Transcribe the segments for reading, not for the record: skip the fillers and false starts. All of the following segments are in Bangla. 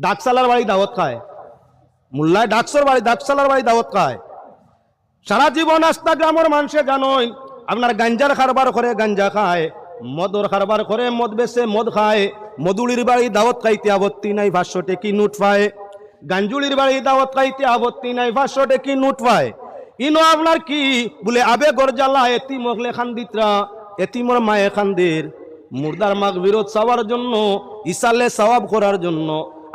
ডাকসালার বাড়ি দাওয়াত খায়, মোল্লায় ডাকসালার বাড়ি দাওয়াত খায়। সারা জীবন আস্তা গ্রামের মানুষে জানোই আপনার গাঞ্জার কারবার করে গাঞ্জা খায়, মদর কারবার করে মদ বেচে মদ খায়। মধুলির বাড়ি দাওয়াত খাইতে আপত্তি নাই, 500 টাকা নোট পায়। গাঞ্জুলির বাড়ি দাওয়াত খাইতে আপত্তি নাই, 500 টাকা নোট পায়। ইনো আপনার কি বলে আবে গরজালা এতিম হলে খান্দিতরা, এতিমর মায়ে খান্দের মুর্দার মাগ বিরোধ চাওয়ার জন্য, ইসালে সওয়াব করার জন্য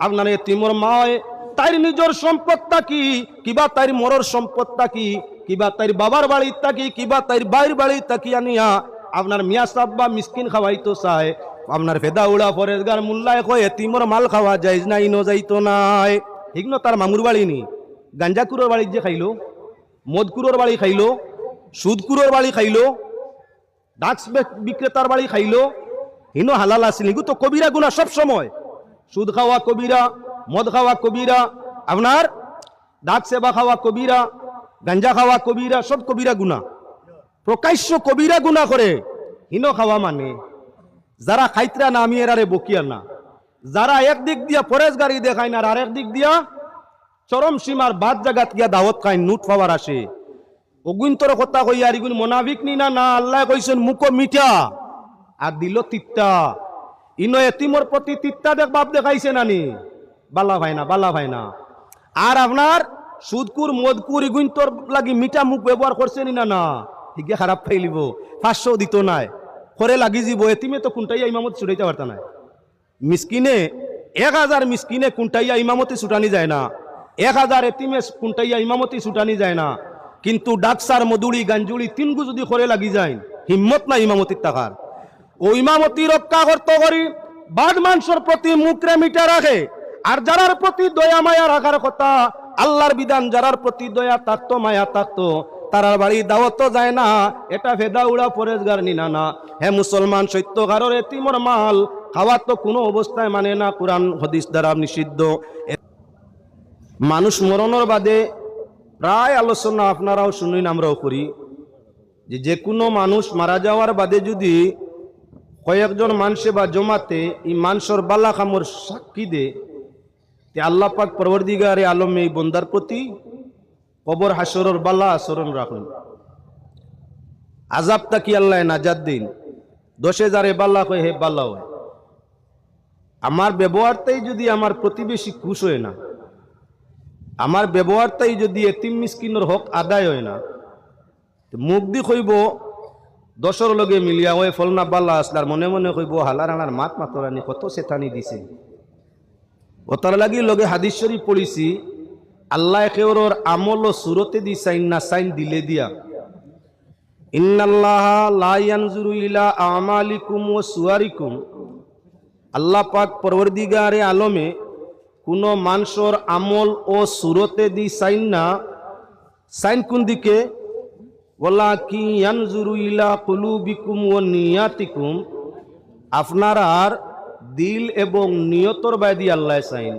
আপনার এতিমর মায় তাই নিজের সম্পদটা কি, কিবা তাই মরর সম্পদটা কি, কিবা তাই বাবার বাড়ির থাকি, কিবা তাই বাইর বাড়ির থাকি আনিয়া আপনার মিয়া সাহেব বা মিসকিন খাওয়াইতো চায়। আপনার ফেদা উড়া ফরেজগার মোল্লায় কয় এতিমর মাল খাওয়া যায় না, ইনো যাইতো নাই। ঠিক না? তার মামুর বাড়ি নি, গাঞ্জাকুরের বাড়ি যে খাইলো, মদকুরের বাড়ি খাইলো, সুদকুরের বাড়ি খাইলো, ডাক্স বিক্রেতার বাড়ি খাইলো, হিনো হালাল আসেনি তো কবিরা গুণা সব সময়। সুদ খাওয়া কবিরা, মদ খাওয়া কবিরা, আপনার ডাক সেবা খাওয়া কবিরা, গাঞ্জা খাওয়া কবিরা, সব কবিরা গুণা। প্রকাশ্য কবিরা গুণা করে হিনো খাওয়া মানে যারা খাইতরা না, আমি এরারে বকিয়া না, যারা একদিক দিয়া পরেশগারি দেখায় না আর একদিক দিয়া চরম সীমার বাদ জায়গাত গিয়া দাওয়াত খায়, নুট পাওয়ার আসে। অগুন্তর কথা কই আর ইগুন মোনাফিক নি না, না আল্লাহ কইছেন মুখো মিঠা আর দিল তিত্তা। ইনো এতিমর প্রতি তিত্তা বাপ দেখাইছে নানি, বালা ভাই না, বালা ভাই না। আর আপনার সুদকুর মদকুর ইগুন্তর লাগি মিঠা মুখ ব্যবহার করছে নি না, না হিগে খারাপ ফাইলিব, 500 দিত নাই করে লাগি যাব। এতিমে তো কুন্টাইয়া ইমামত ছুটাইতে পারতা নাই। মিসকিনে 1000 মিসকিনে কুন্টাইয়া ইমামতি ছুটানি যায় না, 1000 এতিমে কুন্টাইয়া ইমামতি ছুটানি যায় না। কিন্তু ডাকসার মধুড়ি গাঞ্জুড়ি 3 গু যদি করে লাগি যায়, হিম্মত না ইমামতির টাকার। ও ইমামতি রক্ষা করতে করি বাদ মানুষের প্রতি মুখরে মিটা রাখে। আর যারার প্রতি দয়া মায়া রাখার কথা, আল্লাহর বিধান যারার প্রতি দয়া থাকতো মায়া থাকতো, তারার বাড়ি দাওয়াত যায় না। এটা ফেদা উড়া পরেশগার নিনা না। হে মুসলমান, সত্যকারের এতিমর মাল খাওয়া তো কোনো অবস্থায় মানে না, কোরআন হাদিস দ্বারা নিষিদ্ধ। মানুষ মরণের বাদে প্রায় আলোচনা আপনারাও শুনুন, আমরাও করি, যে কোনো মানুষ মারা যাওয়ার বাদে যদি কয়েকজন মানুষে বা জমাতে এই মানুষের বালা খামর সাক্ষী দে, আল্লাহ পাক পরবর্তীকারে আলমে এই বন্দার প্রতি কবর হাসরের বালা আচরণ রাখুন। আজাব তাকি আল্লাহ নাজাত দিন। 10,000 বাল্লা কয় হে বাল্লা হয়। আমার ব্যবহারটাই যদি আমার প্রতিবেশী খুশ হয় না, আমার ব্যবহারটাই যদি এতিম মিসকিনের হক আদায় হয় না, মুখ দি কইব 10 লগে মিলিয়া ওই ফলনা বাল্লা আসলার, মনে মনে কইব হালার আনার মাত মাতরানি কত সেতানি দিছে। ওতার লাগি লগে হাদিস শরীফ পড়িছি, আল্লাহ কেওর আমল ও সুরতে দি সাইন না সাইন দিলে দিয়া, ইন্নাল্লাহা লা ইয়ানজুরু ইলা আমালিকুম ওয়া সুয়ারিকুম। আল্লাহ পাক পরওয়ারদিগারে আলমে কোন মানুষের আমল ও সুরতে দি সাইন না, সাইন কোন দিকে, ওয়ালাকি ইয়ানজুরু ইলা কুলুবিকুম ওয়া নিয়াতিকুম। আপনার দিল এবং নিয়তর বাইদি আল্লাহ সাইন।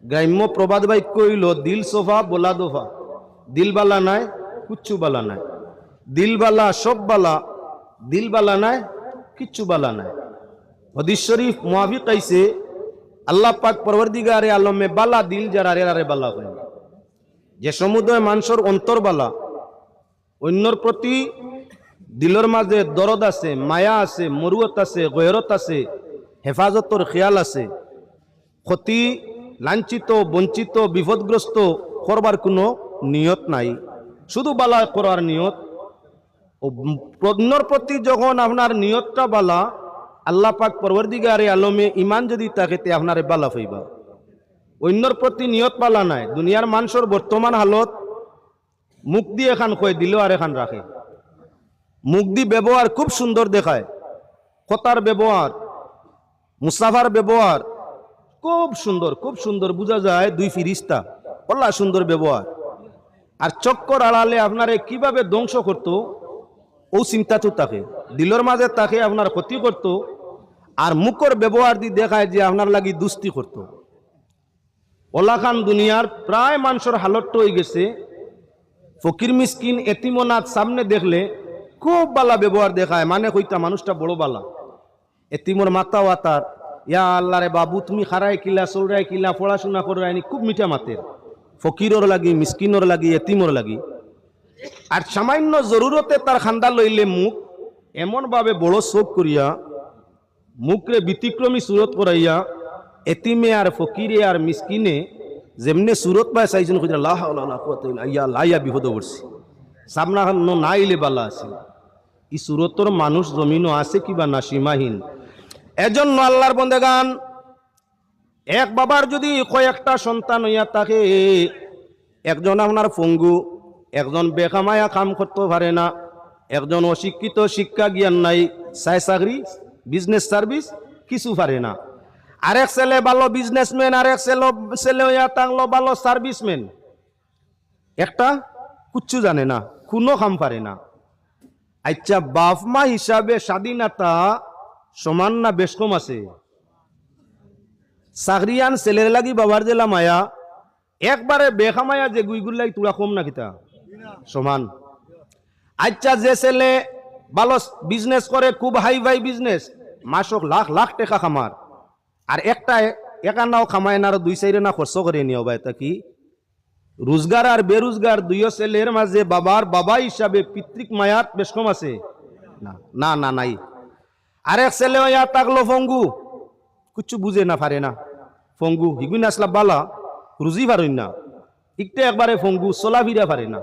গ্রাম্য প্রবাদ বাক্য হইল, দিল সোফা বোলা দোফা। দিল বালা নাই, কুচ্ছু বালা নাই। দিল বালা সব বালা, দিল বালা নাই, কিচ্ছু বালা নাই। হাদিস শরীফ মুআফিক আইছে, আল্লাহ পাক পরওয়ারদিগারে আলমে বালা দিল যারা এরারে বালা হয়। যে সমুদয় মানুষের অন্তর বালা, অন্যর প্রতি দিলের মাঝে দরদ আছে, মায়া আছে, মরুয়ত আছে, গয়রত আছে, হেফাজতর খেয়াল আছে। ক্ষতি, লাঞ্ছিত, বঞ্চিত, বিপদগ্রস্ত করবার কোনো নিয়ত নাই, শুধু বালা করার নিয়ত। অন্যর প্রতি যখন আপনার নিয়তটা বালা, আল্লাহ পাক পরওয়ারদিগারে আলমে ইমান যদি থাকে তে আপনারে বালা হইবা। অন্যর প্রতি নিয়ত বালা নাই। দুনিয়ার মানুষের বর্তমান হালত, মুখ দিয়ে এখান কয়, দিল আর এখান রাখে। মুখ দি ব্যবহার খুব সুন্দর দেখায়, কথার ব্যবহার, মুসাফার ব্যবহার খুব সুন্দর, খুব সুন্দর বোঝা যায় 2 ফিরিস্তা, বল্লা সুন্দর ব্যবহার। আর চক্কর আড়ালে আপনারে কিভাবে ধ্বংস করতো ও চিন্তা তো থাকে, দিলের মাঝে তাকে আপনার ক্ষতি করত। আর মুখর ব্যবহার দিয়ে দেখায় যে আপনার লাগি দুস্তি করত। ওলাখান দুনিয়ার প্রায় মানুষের হালতটা হয়ে গেছে, ফকির মিসকিন এতিমনাথ সামনে দেখলে খুব বালা ব্যবহার দেখায়, মানে কইতা মানুষটা বড় বালা। এতিমর মাতা ওয়াতার ইয়া আল্লাহ রে বাবু তুমি খারাই কিলা চলরাই কিলা পড়াশোনা করে আইনি খুব মিঠা মাতের ফকিরর লাগি মিসকিনর লাগি এতিমর লাগি আর সামান্য জরুরতে তার খান্দা লইলে মুখ এমনভাবে বড় চোখ করিয়া মুখরে ব্যতিক্রমী সুরত করাইয়া এতিমে আর ফকিরে আর মিসকিনে যেমনি সুরত পায় চাইছেন লাইয়া বিপদ করছি সামনা না আইলে বালা আছে ই সুরতর মানুষ জমিনও আছে কিবা না সীমাহীন। এজন্য আল্লাহর বন্দেগান এক বাবার যদি কয়েকটা সন্তান হইয়া থাকে, একজন আপনার পঙ্গু, একজন বেকামায়া কাম করতে পারে না, একজন অশিক্ষিত শিক্ষা জ্ঞান নাই, চাই চাকরি বিজনেস সার্ভিস কিছু পারে না, আরেক ছেলে ভালো বিজনেসম্যান, আরেক ছেলে হইয়া থাকলো ভালো সার্ভিসম্যান, একটা কুচ্ছু জানে না, কোনো কাম পারে না। আচ্ছা বাপ মা হিসাবে স্বাধীনতা সমান না বেশ কম আছে? চাকরিয়ান ছেলের লাগি বাবার জেলা মায়া একবারে বেখামায়া যে গুইগুর লাগি তুলা কম না কিতা সমান। আচ্ছা যে ছেলে ভালো বিজনেস করে, খুব হাই ফাই বিজনেস, মাসক লাখ লাখ টাকা খামার, আর একটা একান্নাও খামায় না, আর দুই সাইডে না খরচ করে নিও ভাই, তা কি রোজগার আর বেরোজগার দুইও ছেলের মাঝে বাবার বাবা হিসাবে পিতৃক মায়াত বেশ কম আছে না? না না নাই। আরেক ছেলে হইয়া থাকলো ফঙ্গু, কিচ্ছু বুঝে না পারে না, ফঙ্গু হিগুন আসলা বালা রুজি পারেন না, একটু একবারে ফঙ্গু চলাফিরা পারে না।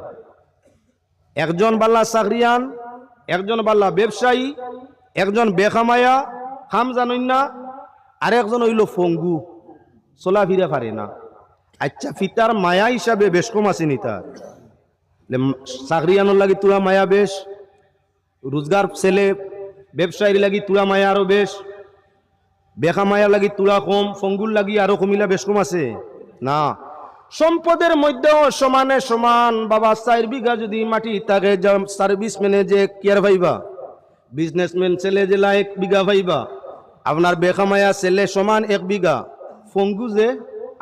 একজন বাল্লা চাকরিয়ান, একজন বাল্লা ব্যবসায়ী, একজন বেখামায়া খাম জানেন না, আর একজন হইল ফঙ্গু চলাফিরা পারে না। আচ্ছা ফিতার মায়া হিসাবে বেশ কম আছে নি তার? চাকরিয়ানোর লাগি তুলা মায়া বেশ, রোজগার ছেলে ব্যবসায়ীর লাগি তুলা মায়া আরো বেশ, বেখা মায়া লাগি তুলা কম, ফঙ্গুর লাগি আরো কমিলা বেশ কম আছে না? সম্পদের মধ্যেও সমানে সমান। বাবা 4 বিঘা যদি মাটি তাকে সার্ভিসম্যানে যে কেয়ার ভাইবা, বিজনেসম্যান ছেলে যে 1 বিঘা ভাইবা, আপনার বেখা মায়া ছেলে সমান 1 বিঘা, ফঙ্গু যে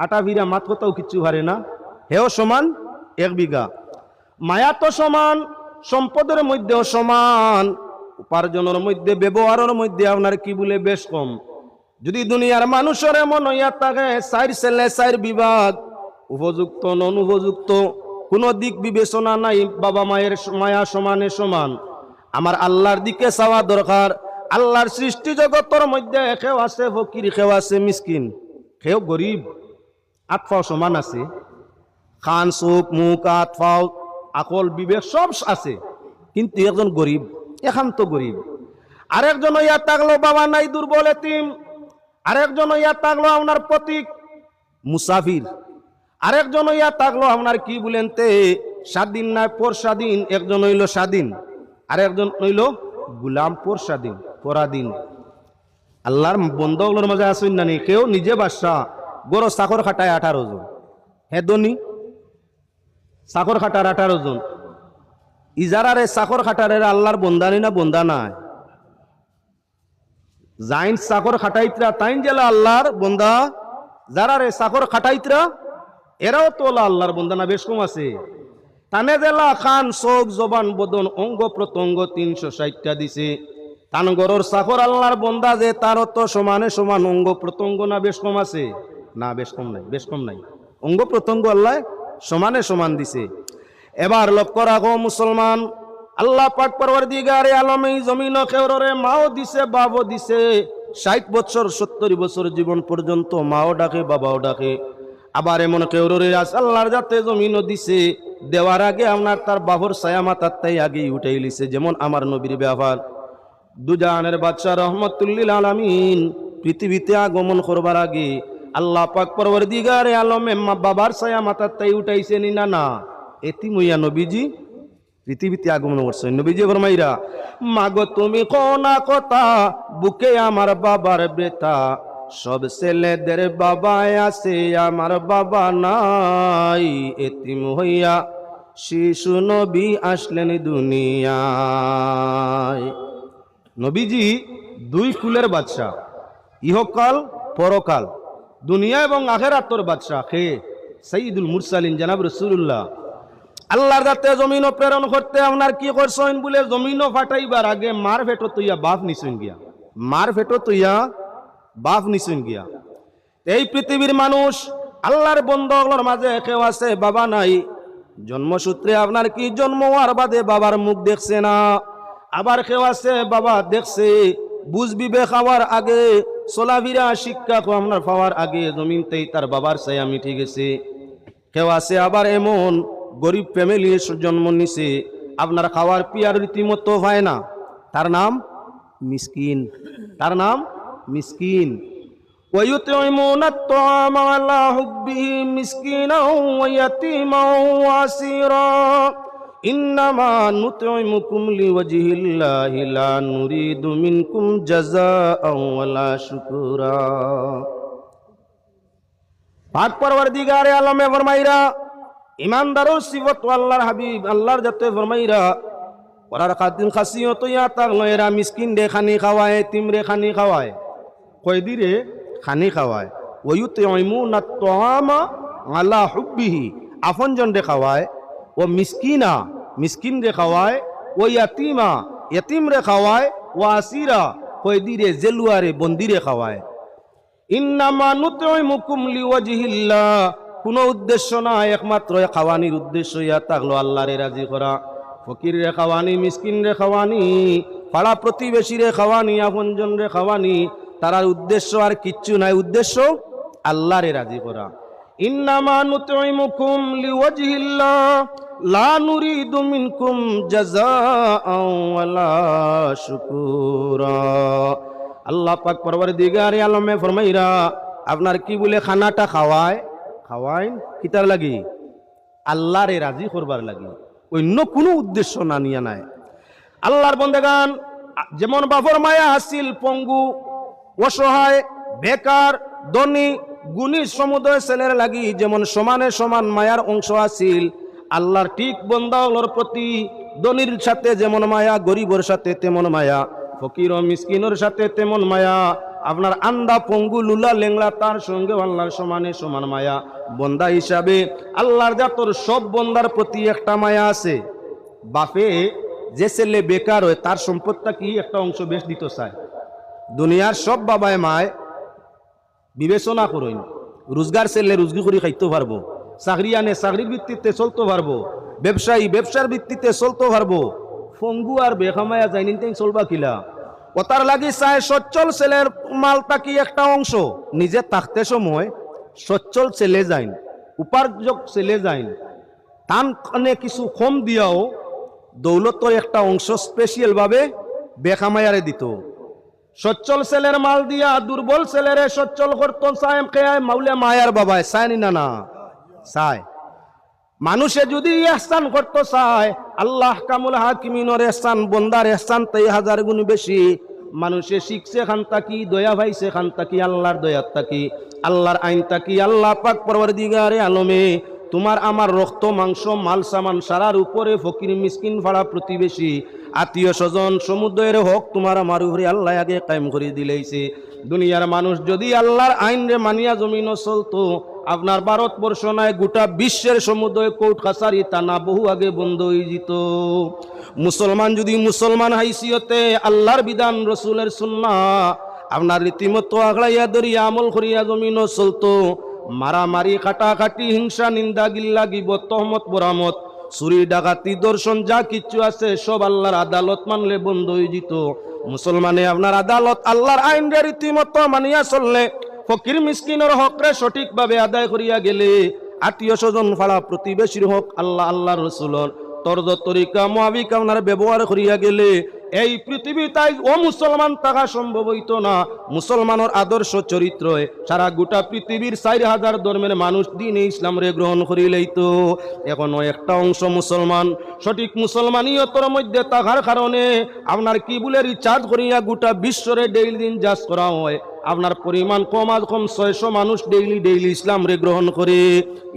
আটা ভিড়া মাত কোথাও কিচ্ছু হারে না, হেও সমান 1 বিঘা। মায়া তো সমান, সম্পদের মধ্যেও সমান, উপার্জনের মধ্যে ব্যবহারের মধ্যে আপনার কি বলে বেশ কম। যদি দুনিয়ার মানুষের এমন হইয়া থাকে 4 ছেলে 4 বিভাগ, উপযুক্ত নন উপযুক্ত কোনো দিক বিবেচনা নাই, বাবা মায়ের মায়া সমানে সমান। আমার আল্লাহর দিকে চাওয়া দরকার। আল্লাহর সৃষ্টি জগতের মধ্যে কেউ আছে ফকির, কেউ আছে মিসকিন, কেউ গরিব, আতফাও সমান আছে, খান চোখ মুখ আতফাও আকল বিবেক সব আছে, কিন্তু একজন গরিব, একান্ত গরিব। আরেকজন হইয়া থাকলো বাবা নাই দুর্বল এতিম, আরেকজন হইয়া থাকলো আপনার প্রতীক মুসাফির, আরেকজন হইয়া থাকলো আপনার কি বলেন তে স্বাধীন না পর স্বাধীন, একজন হইল স্বাধীন, আরেকজন হইল গুলাম পর স্বাধীন পরাধীন। আল্লাহর বন্ধগুলোর মাঝে আসুন না নি, কেউ নিজে বাদশা, গরো চাকর খাটায় 18 জন, হেদনি চাকর খাটার 18 জন, ইজারারে চাকর খাটারে আল্লাহর বন্দানি না বন্দা নাই? জাইন চাকর খাটাইতরা তাইন জেলা আল্লাহর বন্দা, যারা রে চাকর খাটাইতরা এরাও তো আল্লাহর বন্দা না বেশ কম আছে? তানে জেলা খান চোখ জবান বদন অঙ্গ প্রত্যঙ্গ 360টা দিছে, তান গরর চাকর আল্লাহর বন্দা যে তারও তো সমানে সমান অঙ্গ প্রত্যঙ্গ না বেশ কম আছে? না বেশ কম নাই, বেশ কম নাই, অঙ্গ প্রত্যঙ্গ আল্লাহ সমানে সমান দিছে। এবার লক্ষ্য রাখো মুসলমান, আল্লাহ পাক পরওয়ারদিগারে আলম এই জমিন কেউরে মাও দিছে বাবও দিছে, 60 বছর 70 বছর জীবন পর্যন্ত মাও ডাকে বাবাও ডাকে। আবার এমন কেউরে আল্লাহর যাতে জমিনও দিছে, দেওয়ার আগে আপনার তার বাবর ছায়া মাথার তাই আগেই উঠাই লিছে। যেমন আমার নবীর ব্যাপার, দুজাহানের বাদশা রহমতুল্লিল আলামিন পৃথিবীতে আগমন করবার আগে আল্লাহ পাক পরওয়ারদিগারে আলমে বাবার ছায়া মাথার তাই উঠাইছে নি? না না, এতিম হইয়া নবীজি পৃথিবীতে আগমন করছে। নবীজি ফরমাইরা, মাগো তুমি কোনা কথা, বুকে আমার বাবার বেতা, সব ছেলেদের বাবা আছে আমার বাবা নাই, এতিম হইয়া শিশু নবী আসলেন দুনিয়ায়। নবীজি 2 কুলের বাদশা, ইহকাল পরকাল, দুনিয়া এবং আখিরাতের বাদশা, খে সাইয়্যিদুল মুরসালিন জনাব রাসূলুল্লাহ। আল্লাহর যাতে জমিনও প্রেরণ করতে আপনার কি করছেন বলে জমিনও ফাটাইবার আগে মার ভেটো তুইয়া বাপ নিছেন গিয়া, মার ভেটো তুইয়া বাপ নিছেন গিয়া। এই পৃথিবীর মানুষ আল্লাহর বন্ধগুলোর মাঝে কেউ আছে বাবা নাই, জন্মসূত্রে আপনার কি জন্ম হওয়ার বাদে বাবার মুখ দেখছে না। আবার কেউ আছে বাবা দেখছে, বুঝ বিবেক হওয়ার আগে, চলাফিরা শিক্ষা আপনার পাওয়ার আগে জমিনতেই তার বাবার ছায়া মিটে গেছে। কেউ আছে আবার এমন গরিব ফ্যামিলির জন্ম নিছে, আপনার খাওয়ার পিয়ার রীতিমতো হয় না, তার নাম মিসকিন, তার নাম মিসকিন। ويطعمون الطعام على حبه مسكينا ويتيما واسيرا إنما نطعمكم لوجه الله لا نريد منكم جزاء ولا شكورا। পাক পরওয়ারদিগারে আলমে ফরমাইরা, ইমানদারও সিফত আল্লাহর হাবিব আল্লাহর জাতে ফরমাইরা, ওরার খাতিন খাসিয়ত ইয়া তাগলো এরা মিসকিন রে খানি খাওয়ায়, এতিম রে খানি খাওয়ায়, কয়দি রে খানি খাওয়ায়। ওয়ুতিমুনা আত-তাআমা আলা হুব্বিহি, আপনজন রে খাওয়ায়। ও মিসকিনা, মিসকিন রে খাওয়ায়। ও ইয়াতিমা, ইয়াতিম রে খাওয়ায়। ও আসিরা, কয়দি রে জেলুয়া রে বন্দি রে খাওয়ায়। ইন্নামা নুতইমুকুম লিওয়াজহিল্লাহ, কোনো উদ্দেশ্য না, একমাত্র খাওয়ানির উদ্দেশ্য ইয়া থাকলো আল্লাহরে রাজি করা। ফকির রে খাওয়ানি, মিসকিন রে খাওয়ানি, পাড়া প্রতিবেশী রে খাওয়ানি, আপনজন রে খাওয়ানি, তার উদ্দেশ্য আর কিচ্ছু নাই, উদ্দেশ্য আল্লাহরে রাজি করা। ইন্নামা নুতইমুকুম লিওয়াজহিল্লাহ লা নুরিদু মিনকুম জাযাআন ওয়ালা শুকুরা। আল্লাহ পাক পরওয়ারদিগারে আলমে ফরমাইরা, আপনার কি বলে খানাটা খাওয়ায়, খাওয়াইন কিতার লাগি, আল্লাহরে রাজি করবার লাগি, অন্য কোনো উদ্দেশ্য না নিয়া নাই। আল্লাহর বন্দেগান, যেমন বাপর মায়া হাসিল পঙ্গু, অসহায়, বেকার, ধনী, গুণী সমুদয় ছেলের লাগি যেমন সমানে সমান মায়ার অংশ আছিল, আল্লাহর ঠিক বন্দাগুলোর প্রতি ধনীর সাথে যেমন মায়া, গরিবের সাথে তেমন মায়া, ফকির ও মিসকিনের সাথে তেমন মায়া, আপনার আন্দা পঙ্গু লুলা লেংলা তার সঙ্গে আল্লাহর সমানে সমান মায়া। বন্দা হিসাবে আল্লাহর জাতর সব বন্দার প্রতি একটা মায়া আছে। বাপে যে ছেলে বেকার হয় তার সম্পদটা কি একটা অংশ বেশ দিত চায়। দুনিয়ার সব বাবায় মায় বিবেচনা করইন, রোজগার ছেলে রোজগার করে খাইতে পারবো, চাকরি আনে চাকরির ভিত্তিতে চলতে পারবো, ব্যবসায়ী ব্যবসার ভিত্তিতে চলতে পারবো, ফঙ্গু আর বেখামায়া যাইনি তাই চলবা কিলা। ওতার লাগি চায় সচ্ছল ছেলের মালটা কি একটা অংশ নিজে থাকতে সময় সচ্ছল ছেলে যাইন, উপার্জক ছেলে যাইন, তান কানে কিছু কম দিয়াও দৌলতর একটা অংশ স্পেশাল ভাবে বেখামায়ারে দিত। সচ্ছল ছেলের মাল দিয়া দুর্বল ছেলেরে সচ্ছল করতো চায় মাউলে মায়ার বাবায় চায়নি না, না চায়। মানুষে যদি ইহসান করতে চায়, আল্লাহ কামুল হাকিমিনের ইহসান বন্দার ইহসান তাই 1000 গুণ বেশি। মানুষে শিখছে খান তাকি, দয়া ভাইছে খান তাকি, আল্লাহর দয়াত তাকি, আল্লাহর আইন তাকি। আল্লাহ পাক পরওয়ারদিগারে আলমে তোমার আমার রক্ত মাংস মাল সামান সারার উপরে ফকির মিসকিন ফাড়া প্রতিবেশী আত্মীয় স্বজন সমুদ্রের হক তোমার আমার উপরে আল্লাহ আগে কায়েম করে দিলেইছে। দুনিয়ার মানুষ যদি আল্লাহর আইন রে মানিয়া জমিনও চলতো, আপনার ভারতবর্ষ নয় গোটা বিশ্বের সমুদ্র কোর্ট কাছারি টানা বহু আগে বন্ধ হয়ে যেত। মুসলমান যদি মুসলমান হাইসিয়তে আল্লাহর বিধান রসুলের সুন্নাহ আপনার রীতিমতো আগলাইয়া ধরিয়া আমল করিয়া জমিনও চলতো, মারামারি কাটাকাটি হিংসা নিন্দা গিল্লা গিবত তহমত বরামত চুরি ডাকাতি দর্শন যা কিচ্ছু আছে সব আল্লাহর আদালত মানলে বন্ধ হয়ে যেত। মুসলমানে আপনার আদালত আল্লাহর আইন রীতিমতো মানিয়া চললে, ফকির মিসকিনের হকরে সঠিকভাবে আদায় করিয়া গেলে, আত্মীয় স্বজন ফাড়া প্রতিবেশীর হক আল্লাহ আল্লাহর রসুলের তর্জ তরিকা মোয়াবিক আপনার ব্যবহার করিয়া গেলে, এই পৃথিবী তাই ও মুসলমান থাকা সম্ভব হইত না। মুসলমানের আদর্শ চরিত্র সারা গোটা পৃথিবীর 4000 ধর্মের মানুষ দিনে ইসলাম রে গ্রহণ করিলেইত। এখনো একটা অংশ মুসলমান সঠিক মুসলমানিয়তর মধ্যে থাকার কারণে আপনার কি বলে রিচার্জ করিয়া গোটা বিশ্বরে ডেইলি দিন জাজ করা হয়। আপনার পরিমাণ কম আজ কম 600 মানুষ ডেইলি ইসলাম রে গ্রহণ করে।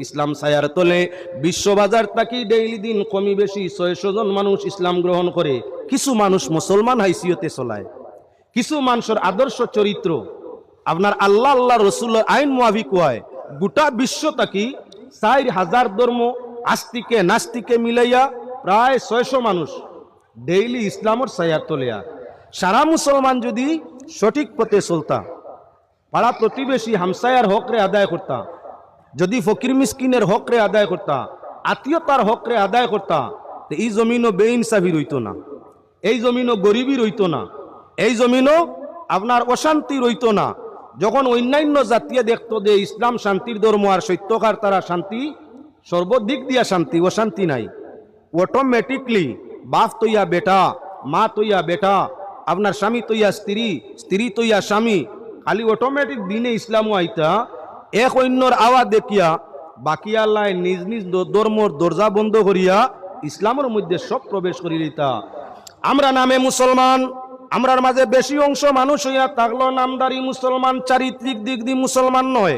ইসলাম ছায়ার তলে বিশ্ববাজার থাকি ডেইলি দিন কমই বেশি 600 জন মানুষ ইসলাম গ্রহণ করে। কিছু মানুষ মুসলমান হাইসিয়তে চলায়, কিছু মানুষের আদর্শ চরিত্র আপনার আল্লাহ আল্লাহ রসুলের আইন মুআফিক হয়। গোটা বিশ্ব থাকি 4000 ধর্ম আস্তিকে নাস্তিকে মিলাইয়া প্রায় 600 মানুষ ডেইলি ইসলামের ছায়ার তলে। সারা মুসলমান যদি সঠিক পথে চলতা, পাড়া প্রতিবেশী হামসায়ার হক রে আদায় করতা, যদি ফকির মিসকিনের হক রে আদায় করতা, আত্মীয়তার হক রে আদায় করতা, তো এই জমিনও বেইনসাফি রইত না, এই জমিনও গরিবী রইত না, এই জমিনও আপনার অশান্তি রইত না। যখন অন্যান্য জাতীয় দেখতো যে ইসলাম শান্তির ধর্ম আর সত্যকার তারা শান্তি, সর্বদিক দিয়া শান্তি, অশান্তি নাই, অটোমেটিকলি বাপ তৈয়া বেটা, মা তৈয়া বেটা, আপনার স্বামী তৈয়া স্ত্রী, স্ত্রী তৈয়া স্বামী, খালি অটোমেটিক দিনে ইসলামও আইতা এক অন্যর আওয়াজ দেখিয়া বাকি আল্লাহ নিজ নিজ ধর্মর দরজা বন্ধ করিয়া ইসলামের মধ্যে সব প্রবেশ করি দিতা। আমরা নামে মুসলমান, আমরার মাঝে বেশি অংশ মানুষ হইয়া থাকলো নামদারি মুসলমান, চারিত্রিক দিক দিয়ে মুসলমান নয়।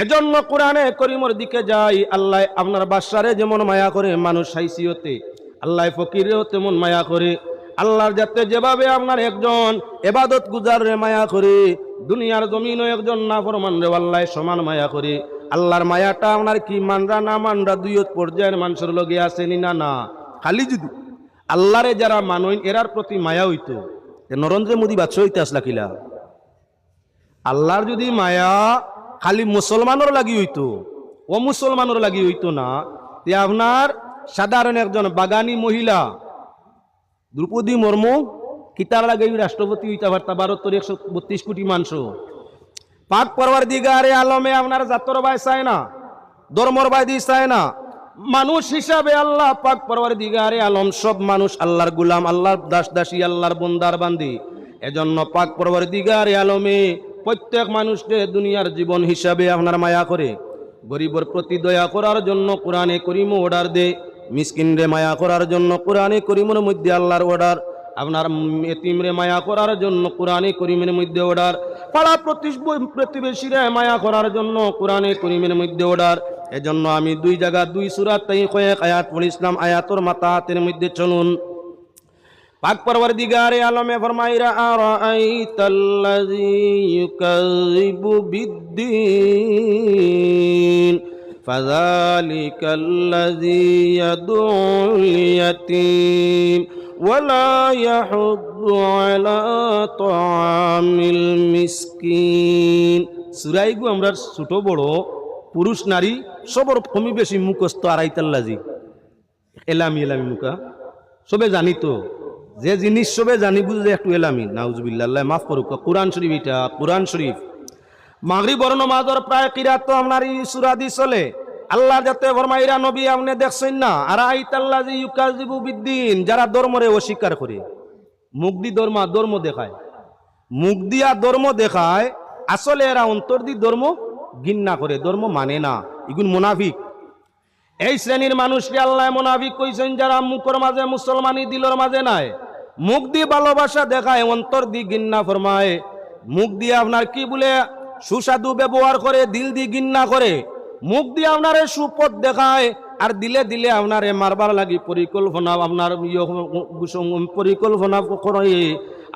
এজন্য কোরআনে করিমর দিকে যাই, আল্লাহ আপনার বাদশারে যেমন মায়া করে মানুষ হাইসিয়তে, আল্লাহ ফকিরেও তেমন মায়া করে। আল্লাহর যাতে যেভাবে আপনার একজন এবাদত গুজারে মায়া করে, দুনিয়ার জমিনও একজন নাফরমান রে আল্লাহ সমান মায়া করে। আল্লাহর মায়াটা আপনার কি মানরা না মানরা দুই পর্যায়ের মানুষের লগে আসেনি না, না খালি যদি আল্লাহরে যারা মানইন এরার প্রতি মায়া হইতো, নরেন্দ্র মোদী বাদশা হইতে আসলা কিলা? আল্লাহর যদি মায়া খালি মুসলমানের লাগি হইতো, ও মুসলমানের লাগি হইতো না, তে আপনার সাধারণ একজন বাগানী মহিলা দ্রৌপদী মুর্মু কিতার লাগে রাষ্ট্রপতি হইতে পারতা, ভারতের 132 কোটি মানুষ। পাক পরওয়ারদিগারে আলমে আপনার জাতর ভাই চায় না, ধর্মর বাইদি চায় না, মানুষ হিসাবে আল্লাহ পাক পরওয়ারদিগারে আলম সব মানুষ আল্লাহর গুলাম, আল্লাহর দাস দাসী, আল্লাহর বন্দার বান্দি। এজন্য পাক পরওয়ারদিগারে আলমে প্রত্যেক মানুষকে দুনিয়ার জীবন হিসাবে আপনার মায়া করে। গরিবের প্রতি দয়া করার জন্য কোরআনে করিম অর্ডার দে, মিসকিনরে মায়া করার জন্য কোরআনে করিমের মধ্যে আল্লাহর অর্ডার, আপনার এতিমরে মায়া করার জন্য কোরআনে করিমের মধ্যে অর্ডার, পাড়া প্রতিবেশীরে মায়া করার জন্য কোরআনে করিমের মধ্যে অর্ডার। এজন্য আমি দুই জায়গা দুই সূরাত তাই কয়েক আয়াত পড়িছিলাম, আয়াতর মাতাহাতের মধ্যে চলুন। পাক পরওয়ারদিগারে আলমে ফরমাইরা আরাআইতাল্লাযী ইউকাযযিবু বিদ্দীন ফাযালিকাল্লাযী ইয়াদউল ইয়াতীম ওয়ালা ইয়াহুদ্দু আলা তাআমিল মিসকিন। সূরাইগু আমরা ছোট বড় পুরুষ নারী সবর কমি বেশি মুখস্থ আরাইতাল্লাযী, এলামি এলামি মুখা সবে জানি তো, যে জিনিস সবে জানি বুঝে একটু এলামি, নাউজুবিল্লাহ, আল্লাহ মাফ করুক। কোরআন শরীফ, এটা কোরআন শরীফ। মাগরিব বর্ণ মাদর প্রায় কিরাত তো আপনার এই সূরা দি চলে। আল্লাহ যাতে ফরমাইরা নবী আপনি দেখছেন না, আরাআইতাল্লাযী ইউকাযযিবু বিদ্দীন, যারা ধর্মরে অস্বীকার করে, মুখ দি ধর্ম দেখায়, মুখ দিয়া ধর্ম দেখায়, আসলে এরা অন্তর দি ধর্ম ঘৃণা করে, ধর্ম মানে না, এগুন মুনাফিক। এই শ্রেণীর মানুষকে আল্লাহ মুনাফিক কইছেন, যারা মুখের মাঝে মুসলমানি দিলর মাঝে নাই, মুখ দিয়ে ভালোবাসা দেখায়, অন্তর দিয়ে ঘৃণা ফরমায়। মুখ দিয়ে আপনার কি বলে সুস্বাদু ব্যবহার করে, দিল দিয়ে ঘৃণা করে। মুখ দিয়ে আপনার সুপথ দেখায়, আর দিলে দিলে আপনার মারবার লাগি পরিকল্পনা, আপনার পরিকল্পনা করে।